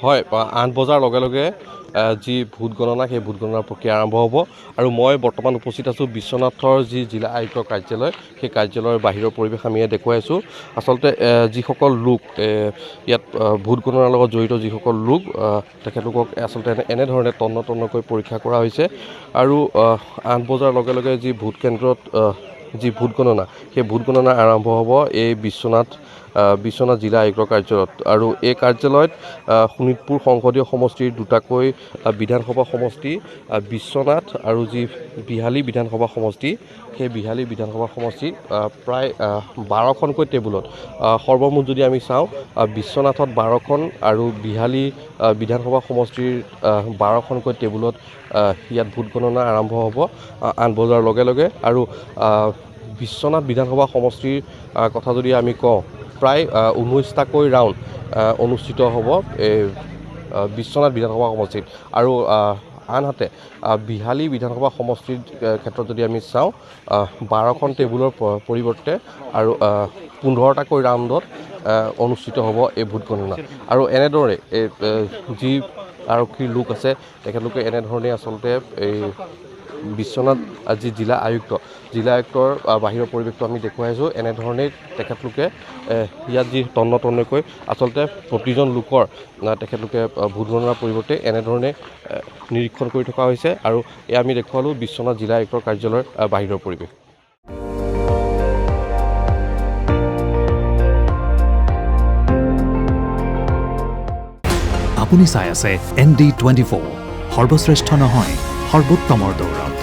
হয় 8 বজাৰ লগে লগে যি ভোট গণনা সেই ভোট গণনাৰ প্ৰক্ৰিয়া আৰম্ভ হ'ব আৰু মই বৰ্তমান উপস্থিত আছোঁ বিশ্বনাথৰ যি জিলা আয়ুক্তৰ কাৰ্যালয় সেই কাৰ্যালয়ৰ বাহিৰৰ পৰিৱেশ আমি ইয়াত দেখুৱাই আছোঁ আচলতে যিসকল লোক ইয়াত ভোট গণনাৰ লগত জড়িত যিসকল লোক তেখেতলোকক আচলতে এনেধৰণে তন্নকৈ পৰীক্ষা কৰা হৈছে আৰু 8 বজাৰ লগে লগে যি ভোট কেন্দ্ৰত যি ভোট গণনা সেই ভোট গণনা আৰম্ভ হ'ব এই বিশ্বনাথ জিলা আয়ুক্তৰ কাৰ্যালয়ত আৰু এই কাৰ্যালয়ত শোণিতপুৰ সংসদীয় সমষ্টিৰ দুটাকৈ বিধানসভা সমষ্টি বিশ্বনাথ আৰু যি বিহালী বিধানসভা সমষ্টি সেই বিহালী বিধানসভা সমষ্টিত প্ৰায় 12খনকৈ টেবুলত সৰ্বমুঠ যদি আমি চাওঁ বিশ্বনাথত 12খন আৰু বিহালী বিধানসভা সমষ্টিৰ 12খনকৈ টেবুলত ইয়াত ভোট গণনা আৰম্ভ হ'ব 8 বজাৰ লগে লগে আৰু বিশ্বনাথ বিধানসভা সমষ্টিৰ কথা যদি আমি কওঁ প্ৰায় 19টাকৈ ৰাউণ্ড অনুষ্ঠিত হ'ব এই বিশ্বনাথ বিধানসভা সমষ্টিত আৰু আনহাতে বিহালী বিধানসভা সমষ্টিৰ ক্ষেত্ৰত যদি আমি চাওঁ 12খন টেবুলৰ পৰিৱৰ্তে আৰু 15টাকৈ ৰাউণ্ডত অনুষ্ঠিত হ'ব এই ভোট গণনা আৰু এনেদৰে যি আৰক্ষীৰ লোক আছে তেখেতলোকে এনেধৰণে আচলতে এই বিশ্বনাথ যি জিলা আয়ুক্তৰ বাহিৰৰ পৰিৱেশটো আমি দেখুৱাই আছোঁ এনেধৰণেই তেখেতলোকে ইয়াত যি তন্নকৈ আচলতে প্ৰতিজন লোকৰ তেখেতলোকে ভোট গণনাৰ পৰিৱৰ্তে এনেধৰণে নিৰীক্ষণ কৰি থকা হৈছে আৰু এয়া আমি দেখুৱালোঁ বিশ্বনাথ জিলা আয়ুক্তৰ কাৰ্যালয়ৰ বাহিৰৰ পৰিৱেশ। আপুনি চাই আছে ND24 সৰ্বশ্ৰেষ্ঠ নহয় সৰ্বোত্তমৰ দৌৰত।